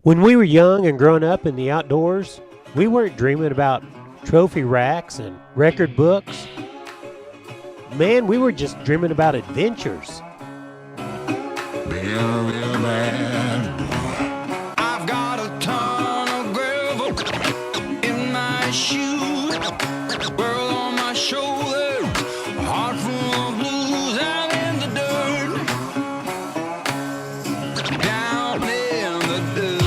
When we were young and growing up in the outdoors, we weren't dreaming about trophy racks and record books. Man, we were just dreaming about adventures. Being a real man. I've got a ton of gravel in my shoes, world on my shoulder, a heart full of blues out in the dirt, down in the dirt.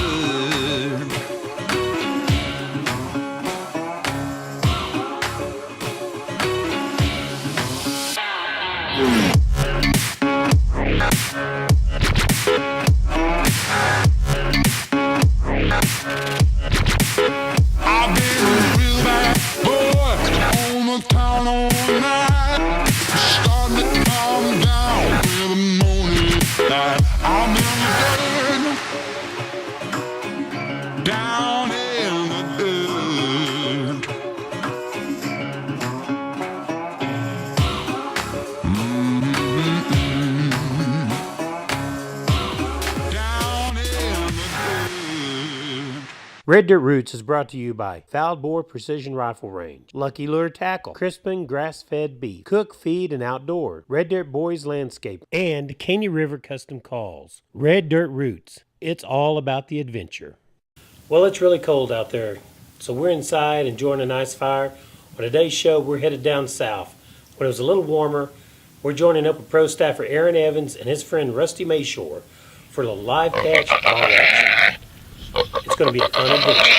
I've been a real bad boy on the town all night, starting to calm down with the morning light. I'm in the dirt, down in the dirt. Down in the dirt. Red Dirt Roots is brought to you by Foul Bore Precision Rifle Range, Lucky Lure Tackle, Crispin Grass-Fed Beef, Cook, Feed, and Outdoor, Red Dirt Boys Landscape, and Caney River Custom Calls. Red Dirt Roots, it's all about the adventure. Well, it's really cold out there, so we're inside enjoying a nice fire. On today's show, we're headed down south. When it was a little warmer, we're joining up with pro staffer Aaron Evans and his friend Rusty Mashore for a live catch hog action. It's going to be a fun adventure.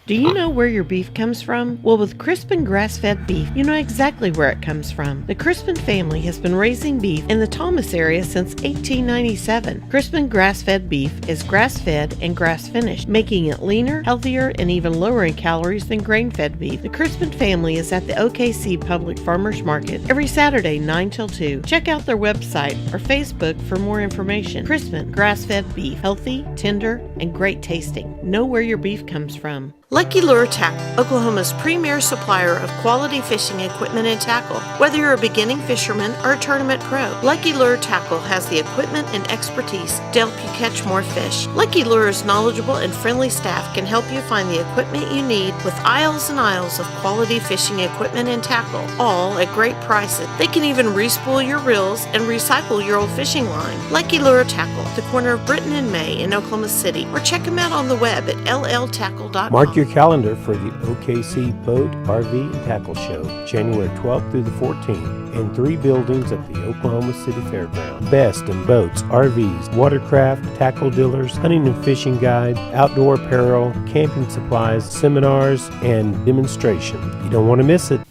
Do you know where your beef comes from? Well, with Crispin Grass-Fed Beef, you know exactly where it comes from. The Crispin family has been raising beef in the Thomas area since 1897. Crispin Grass-Fed Beef is grass-fed and grass-finished, making it leaner, healthier, and even lower in calories than grain-fed beef. The Crispin family is at the OKC Public Farmers Market every Saturday 9 till 2. Check out their website or Facebook for more information. Crispin Grass-Fed Beef, healthy, tender, and great tasting. Know where your beef comes from. Lucky Lure Tackle, Oklahoma's premier supplier of quality fishing equipment and tackle. Whether you're a beginning fisherman or a tournament pro, Lucky Lure Tackle has the equipment and expertise to help you catch more fish. Lucky Lure's knowledgeable and friendly staff can help you find the equipment you need with aisles and aisles of quality fishing equipment and tackle, all at great prices. They can even respool your reels and recycle your old fishing line. Lucky Lure Tackle, the corner of Britton and May in Oklahoma City, or check them out on the web at lltackle.com. Mark your calendar for the OKC Boat, RV, and Tackle Show, January 12th through the 14th, in 3 buildings at the Oklahoma City Fairground. Best in boats, RVs, watercraft, tackle dealers, hunting and fishing guide, outdoor apparel, camping supplies, seminars, and demonstration. You don't want to miss it.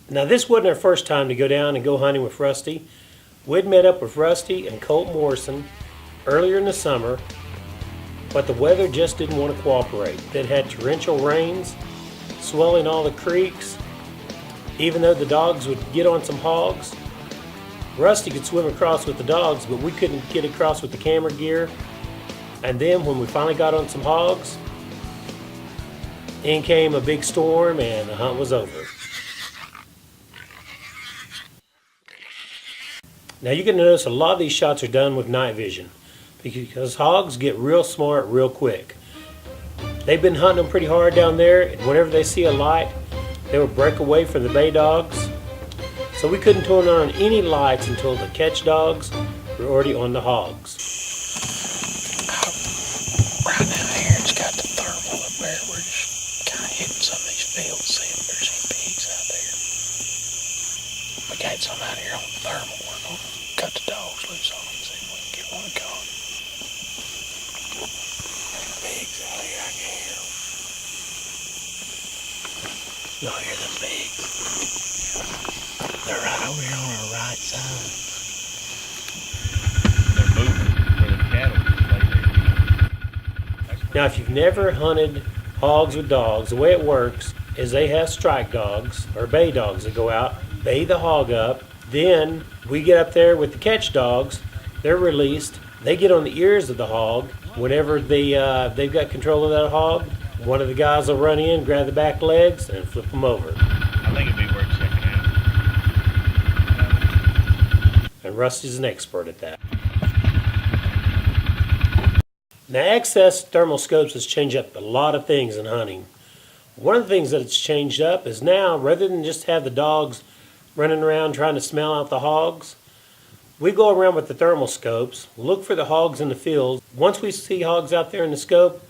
Now, this wasn't our first time to go down and go hunting with Rusty. We'd met up with Rusty and Colt Morrison earlier in the summer, but the weather just didn't want to cooperate. It had torrential rains, swelling all the creeks. Even though the dogs would get on some hogs, Rusty could swim across with the dogs, but we couldn't get across with the camera gear. And then when we finally got on some hogs, in came a big storm and the hunt was over. Now you're going to notice a lot of these shots are done with night vision, because hogs get real smart real quick. They've been hunting them pretty hard down there, and whenever they see a light, they will break away from the bay dogs. So we couldn't turn on any lights until the catch dogs were already on the hogs. Right now here it's got the thermal up there. We're just kind of hitting some of these fields, seeing if there's any pigs out there. We got some out here on the thermal. We're going to cut the dogs loose on them and see if we can get one caught. Pigs out here, I can hear them. Y'all hear them pigs? They're right over here on our right side. They're moving where the cattle just lay there. Now if you've never hunted hogs with dogs, the way it works is they have strike dogs or bay dogs that go out, bay the hog up, then we get up there with the catch dogs, they're released, they get on the ears of the hog. Whenever they've got control of that hog, one of the guys will run in, grab the back legs, and flip them over. I think it'd be worth checking out. And Rusty's an expert at that. Now, access thermal scopes has changed up a lot of things in hunting. One of the things that it's changed up is now, rather than just have the dogs running around trying to smell out the hogs, we go around with the thermal scopes, look for the hogs in the field. Once we see hogs out there in the scope,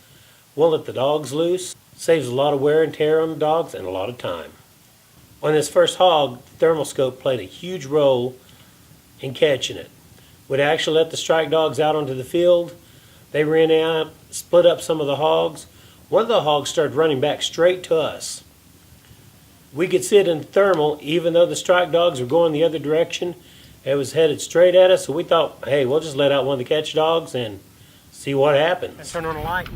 we'll let the dogs loose. Saves a lot of wear and tear on the dogs and a lot of time. On this first hog, the thermal scope played a huge role in catching it. We'd actually let the strike dogs out onto the field. They ran out, split up some of the hogs. One of the hogs started running back straight to us. We could see it in thermal, even though the strike dogs were going the other direction. It was headed straight at us, so we thought, hey, we'll just let out one of the catch dogs and see what happens. Let's turn on the light.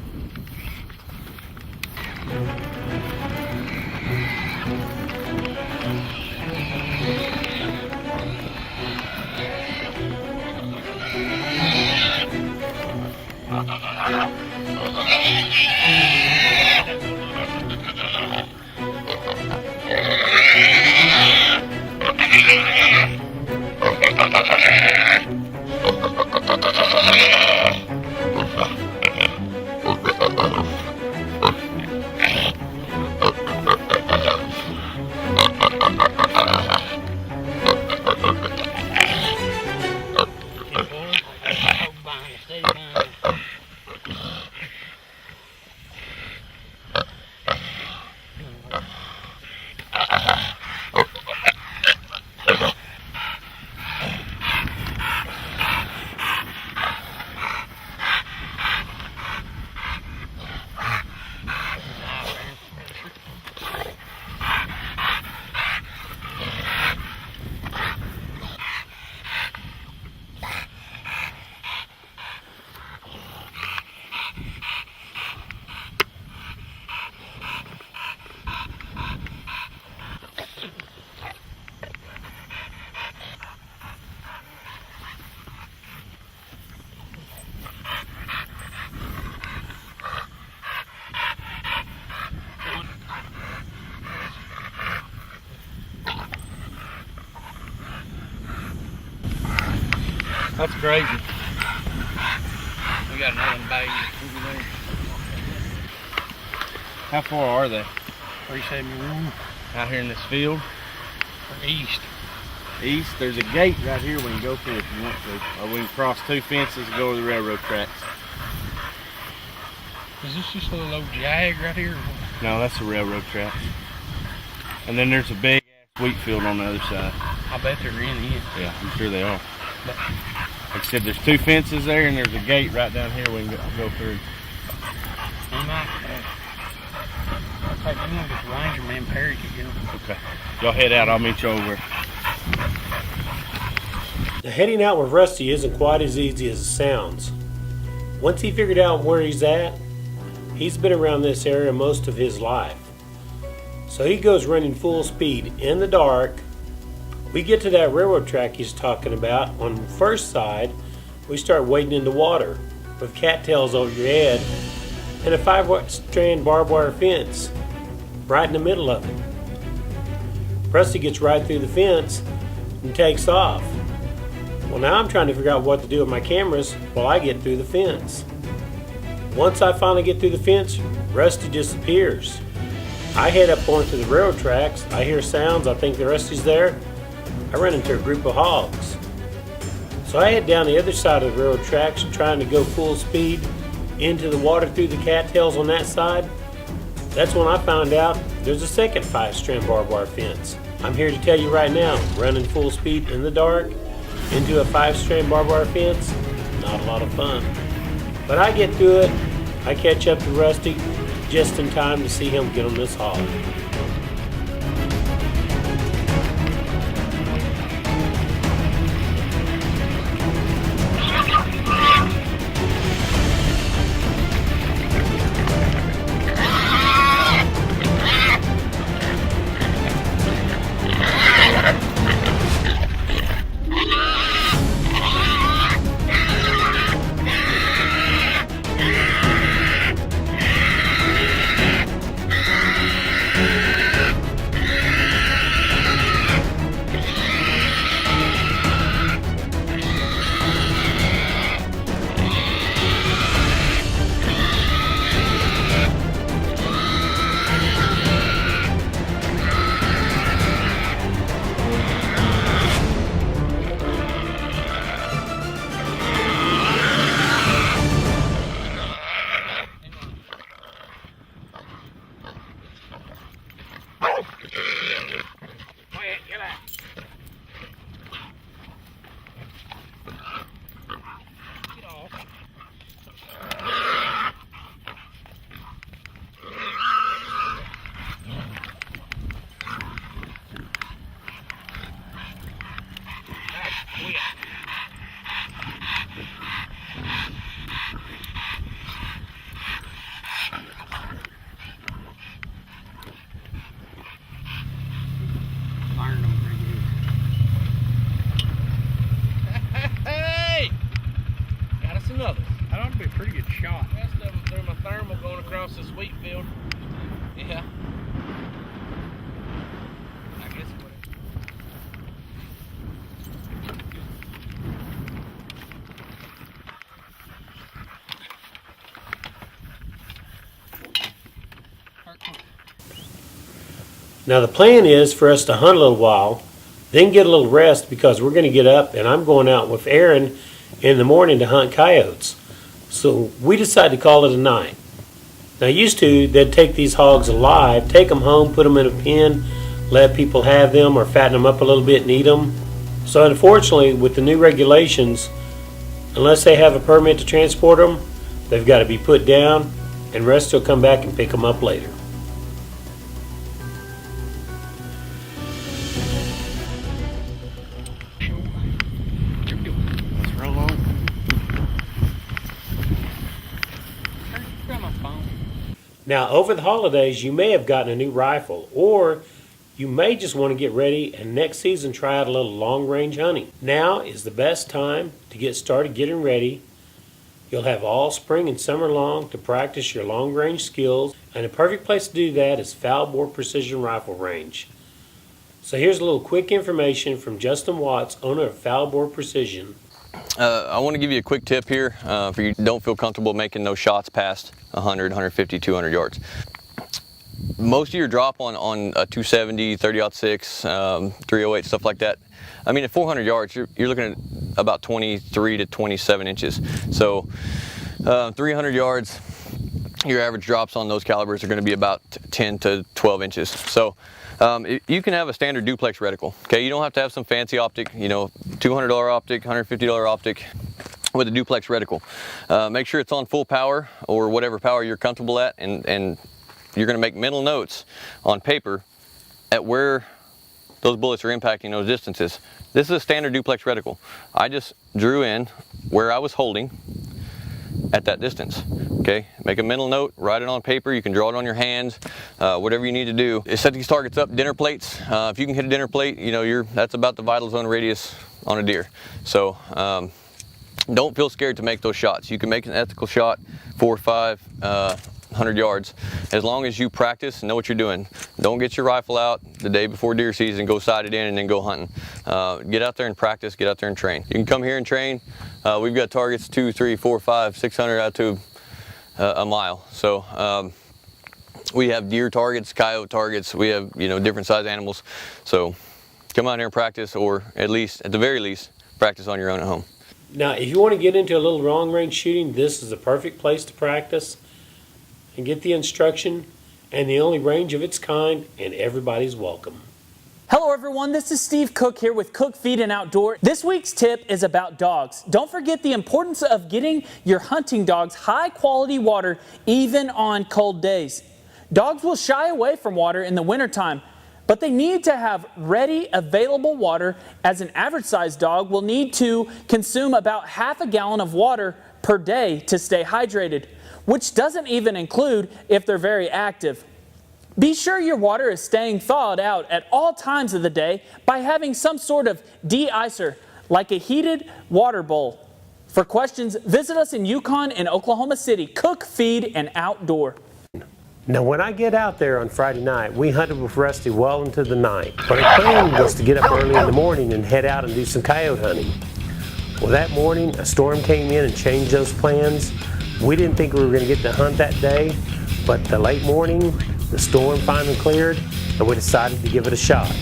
That's crazy. We got another bag. How far are they? 371. Out here in this field? Or east. East? There's a gate right here we can go through if you want to. Or we can cross two fences and go over the railroad tracks. Is this just a little old jag right here? No, that's the railroad tracks. And then there's a big ass wheat field on the other side. I bet they're in here. Yeah, I'm sure they are. But like I said, there's two fences there and there's a gate right down here we can go through. we might. I'm gonna get the ranger man Perry to get them. Okay. Y'all head out, I'll meet you over. The heading out with Rusty isn't quite as easy as it sounds. Once he figured out where he's at, he's been around this area most of his life. So he goes running full speed in the dark. We get to that railroad track he's talking about. On the first side, we start wading into water with cattails over your head and a 5-strand barbed wire fence right in the middle of it. Rusty gets right through the fence and takes off. Well, now I'm trying to figure out what to do with my cameras while I get through the fence. Once I finally get through the fence, Rusty disappears. I head up onto the railroad tracks. I hear sounds. I think the Rusty's there. I run into a group of hogs. So I head down the other side of the railroad tracks trying to go full speed into the water through the cattails on that side. That's when I found out there's a second 5-strand barbed wire fence. I'm here to tell you right now, running full speed in the dark into a 5-strand barbed wire fence, not a lot of fun. But I get through it. I catch up to Rusty just in time to see him get on this hog. another. That ought to be a pretty good shot. Rest of them through my thermal going across this wheat field. Yeah. I guess what Now the plan is for us to hunt a little while, then get a little rest because we're going to get up and I'm going out with Aaron in the morning to hunt coyotes. So we decided to call it a night. Now used to, they'd take these hogs alive, take them home, put them in a pen, let people have them or fatten them up a little bit and eat them. So unfortunately with the new regulations, unless they have a permit to transport them, they've got to be put down and Rusty will come back and pick them up later. Let's roll on. Got my phone. Now, over the holidays, you may have gotten a new rifle, or you may just want to get ready and next season try out a little long-range hunting. Now is the best time to get started getting ready. You'll have all spring and summer long to practice your long-range skills, and a perfect place to do that is Foul Bore Precision Rifle Range. So here's a little quick information from Justin Watts, owner of Foul Bore Precision. I want to give you a quick tip here if you don't feel comfortable making those shots past 100, 150, 200 yards. Most of your drop on a 270, 30-06, 308, stuff like that, I mean at 400 yards, you're looking at about 23 to 27 inches. So 300 yards, your average drops on those calibers are going to be about 10 to 12 inches. So you can have a standard duplex reticle. Okay, you don't have to have some fancy optic, you know, $200 optic, $150 optic with a duplex reticle. Make sure it's on full power or whatever power you're comfortable at, and you're going to make mental notes on paper at where those bullets are impacting those distances. This is a standard duplex reticle. I just drew in where I was holding at that distance. Okay, make a mental note, write it on paper. You can draw it on your hands, whatever you need to do. Set these targets up, dinner plates. If you can hit a dinner plate, you know, that's about the vital zone radius on a deer. So don't feel scared to make those shots. You can make an ethical shot, 4 or 5, 100 yards, as long as you practice and know what you're doing. Don't get your rifle out the day before deer season, go sight it in and then go hunting. Get out there and practice, get out there and train. You can come here and train. We've got targets 2, 3, 4, 5, 600 out to a mile. So we have deer targets, coyote targets, we have, you know, different size animals. So come out here and practice, or at the very least, practice on your own at home. Now, if you want to get into a little long-range shooting, this is a perfect place to practice and get the instruction, and the only range of its kind, and everybody's welcome. Hello everyone, this is Steve Cook here with Cook Feed and Outdoor. This week's tip is about dogs. Don't forget the importance of getting your hunting dogs high quality water even on cold days. Dogs will shy away from water in the wintertime, but they need to have ready available water, as an average sized dog will need to consume about half a gallon of water per day to stay hydrated, which doesn't even include if they're very active. Be sure your water is staying thawed out at all times of the day by having some sort of de-icer, like a heated water bowl. For questions, visit us in Yukon and Oklahoma City. Cook, Feed, and Outdoor. Now, when I get out there on Friday night, we hunted with Rusty well into the night. But our plan was to get up early in the morning and head out and do some coyote hunting. Well, that morning, a storm came in and changed those plans. We didn't think we were going to get to hunt that day, but the late morning, the storm finally cleared, and we decided to give it a shot.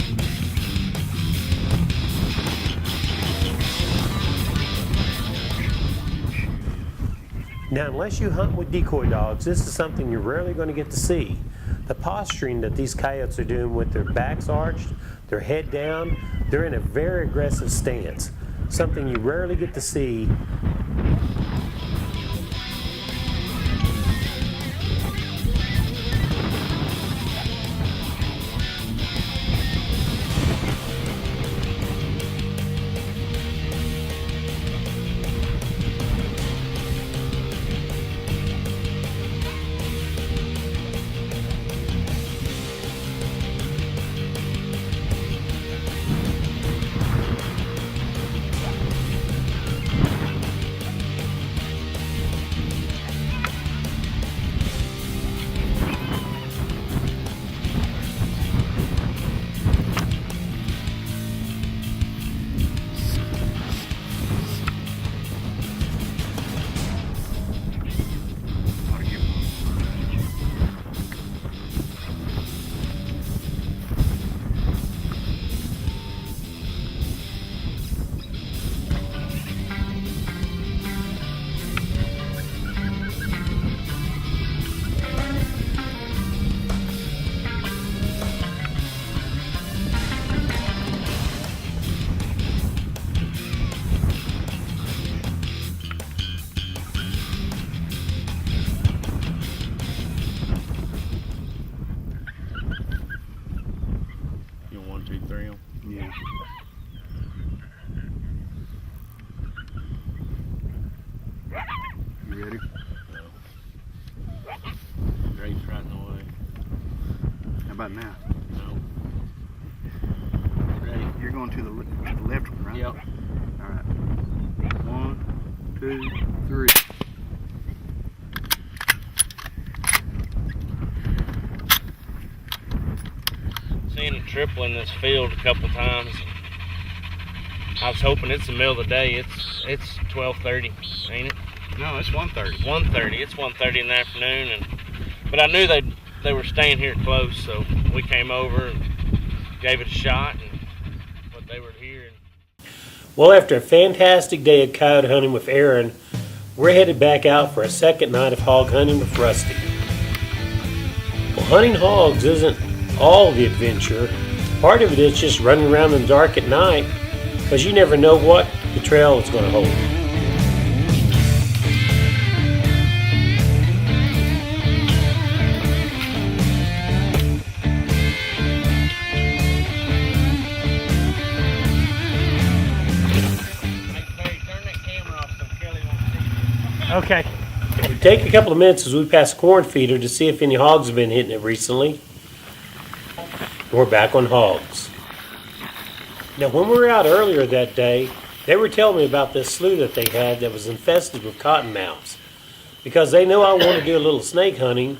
Now, unless you hunt with decoy dogs, this is something you're rarely going to get to see. The posturing that these coyotes are doing with their backs arched, their head down, they're in a very aggressive stance, something you rarely get to see. ready? Grape's right in the way. How about now? No. Ready? You're going to the left one, right? Yep. All right. 1, 2, 3. Seen a triple in this field a couple times. I was hoping it's the middle of the day. It's 12:30, ain't it? No, it's 1:30. 1:30. It's 1:30 in the afternoon, but I knew they were staying here close, so we came over and gave it a shot, but they were here. Well, after a fantastic day of coyote hunting with Aaron, we're headed back out for a second night of hog hunting with Rusty. Well, hunting hogs isn't all the adventure. Part of it is just running around in the dark at night, because you never know what the trail is going to hold. Okay. We take a couple of minutes as we pass a corn feeder to see if any hogs have been hitting it recently. We're back on hogs. Now, when we were out earlier that day, they were telling me about this slough that they had that was infested with cottonmouths. Because they know I want to do a little snake hunting,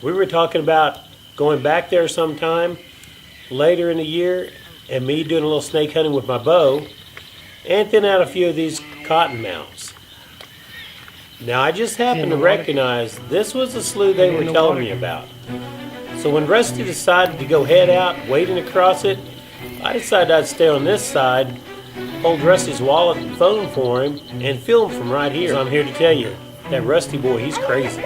we were talking about going back there sometime later in the year and me doing a little snake hunting with my bow and thin out a few of these cottonmouths. Now, I just happened to recognize this was the slough they were telling me about. So when Rusty decided to go head out, wading across it, I decided I'd stay on this side, hold Rusty's wallet and phone for him, and film from right here. So I'm here to tell you, that Rusty boy, he's crazy.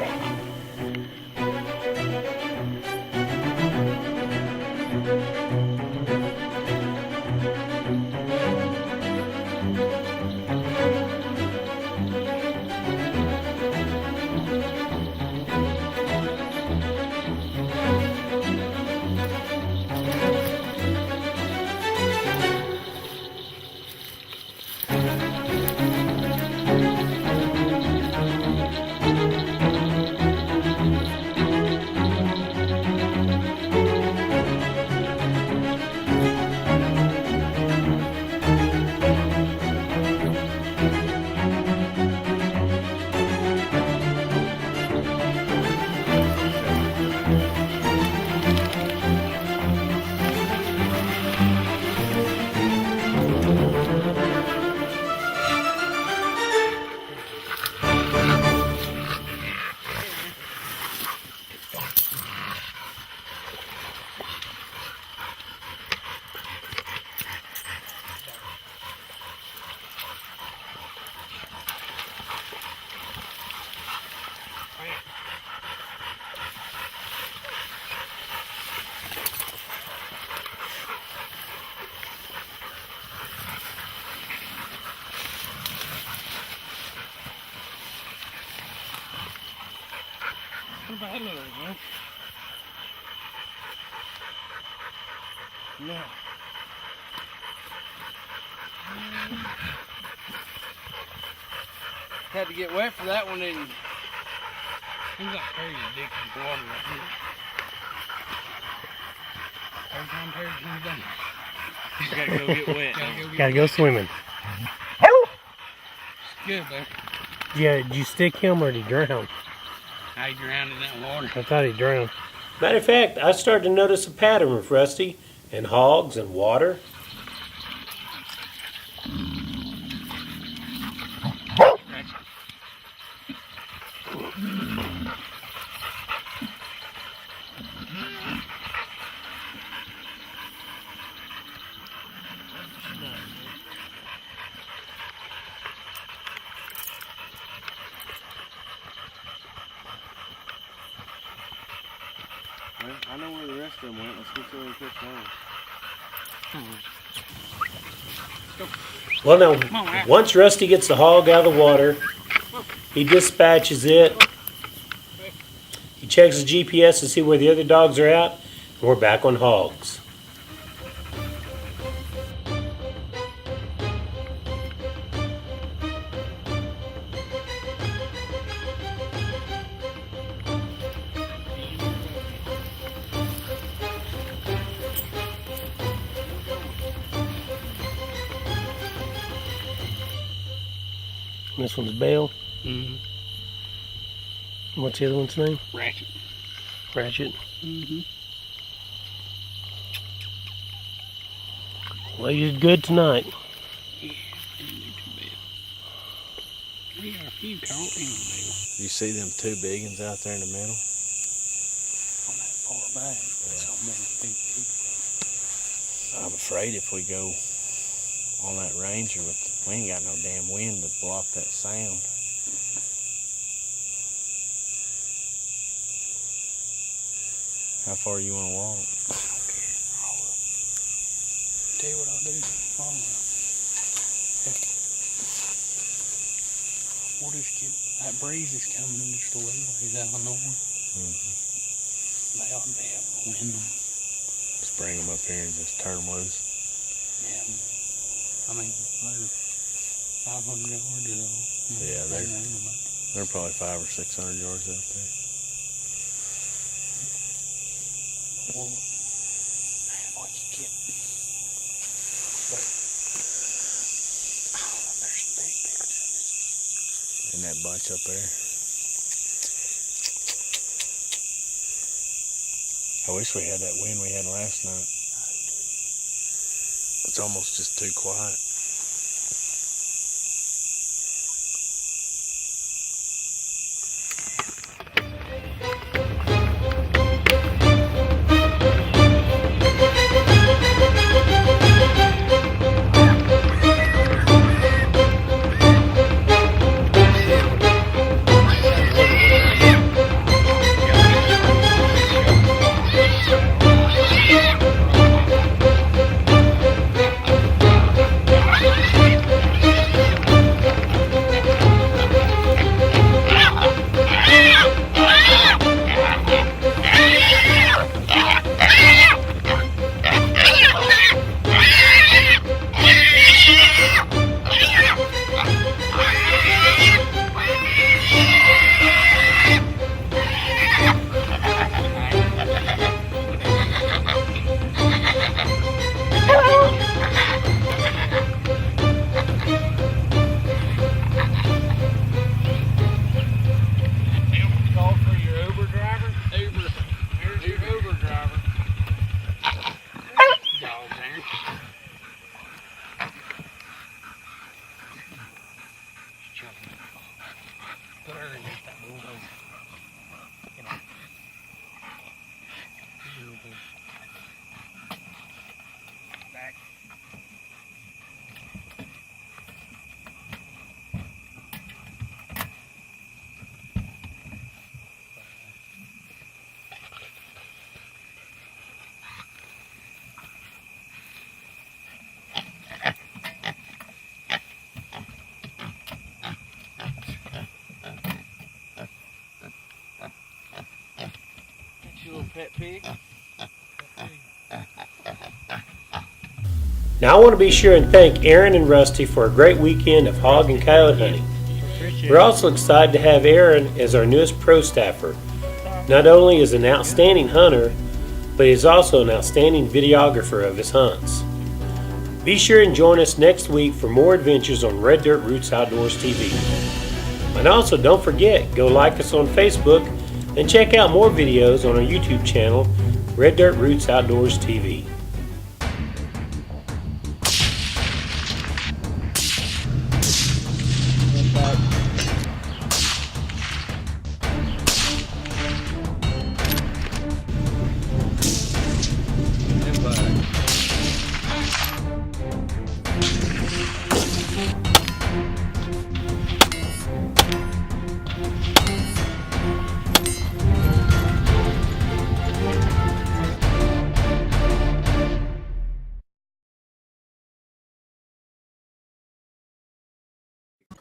What about that little one? No. Had to get wet for that one, didn't you? He's like Terry's addicted to water right here. Every time Terry comes down. You gotta go get wet. Gotta go swimming. It's good, though. Yeah, did you stick him or did he drown? I drowned in that water. I thought he drowned. Matter of fact, I started to notice a pattern with Rusty and hogs and water. Well, I know where the rest of them went. Let's get there and catch one. Well, now, once Rusty gets the hog out of the water, he dispatches it. He checks his GPS to see where the other dogs are at, and we're back on hogs. This one's Bale. Mm-hmm. What's the other one's name? Ratchet. Ratchet. Mm-hmm. Well, you did good tonight. Yeah, didn't do too bad. We got a few caught in the middle. You see them two big ones out there in the middle? On that far back. So many big. I'm afraid if we go on that Ranger, we ain't got no damn wind to block that sound. How far you want to walk? Tell you what I'll do. We'll just get, that breeze is coming just a little ways out of north. They ought to be able to wind them. Just bring them up here and just turn them loose. Yeah. I mean, they're 500 yards or so. Yeah, they're probably 500 or 600 yards out there. Well, man, what you get? But, oh, there's big pictures. In that bunch up there. I wish we had that wind we had last night. It's almost just too quiet. Pet pig. Now I want to be sure and thank Aaron and Rusty for a great weekend of hog and coyote hunting. We're also excited to have Aaron as our newest pro staffer. Not only is an outstanding hunter, but he's also an outstanding videographer of his hunts. Be sure and join us next week for more adventures on Red Dirt Roots Outdoors TV. And also don't forget, go like us on Facebook and check out more videos on our YouTube channel, Red Dirt Roots Outdoors TV.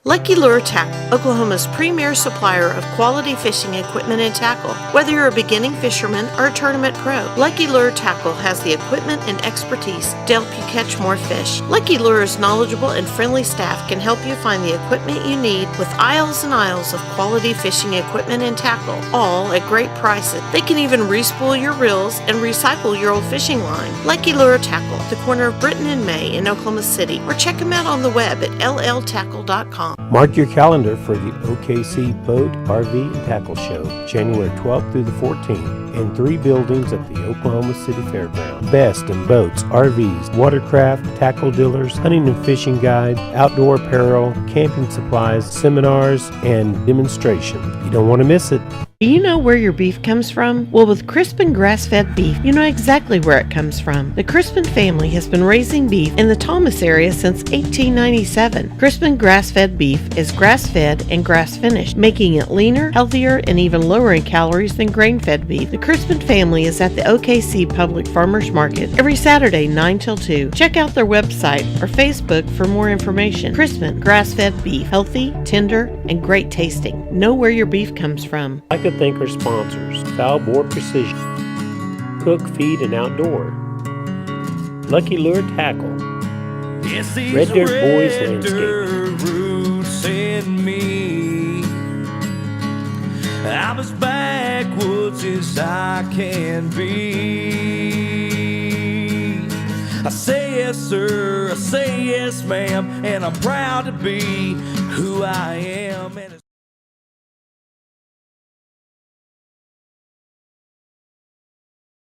Lucky Lure Tackle, Oklahoma's premier supplier of quality fishing equipment and tackle. Whether you're a beginning fisherman or a tournament pro, Lucky Lure Tackle has the equipment and expertise to help you catch more fish. Lucky Lure's knowledgeable and friendly staff can help you find the equipment you need with aisles and aisles of quality fishing equipment and tackle, all at great prices. They can even re-spool your reels and recycle your old fishing line. Lucky Lure Tackle, the corner of Britton and May in Oklahoma City, or check them out on the web at lltackle.com. Mark your calendar for the OKC Boat, RV, and Tackle Show, January 12th through the 14th, in 3 buildings at the Oklahoma City Fairground. Best in boats, RVs, watercraft, tackle dealers, hunting and fishing guide, outdoor apparel, camping supplies, seminars, and demonstrations. You don't want to miss it. Do you know where your beef comes from? Well, with Crispin grass-fed beef, you know exactly where it comes from. The Crispin family has been raising beef in the Thomas area since 1897. Crispin grass-fed beef is grass-fed and grass-finished, making it leaner, healthier, and even lower in calories than grain-fed beef. The Crispin family is at the OKC Public Farmers Market every Saturday 9 till 2. Check out their website or Facebook for more information. Crispin grass-fed beef, healthy, tender, and great tasting. Know where your beef comes from. I'd like to thank our sponsors, Foulbore Precision, Cook Feed and Outdoor, Lucky Lure Tackle, Red Dirt Boys Landscaping. Roots in me. I'm as backwoods as I can be. I say yes sir, I say yes ma'am, and I'm proud to be who I am.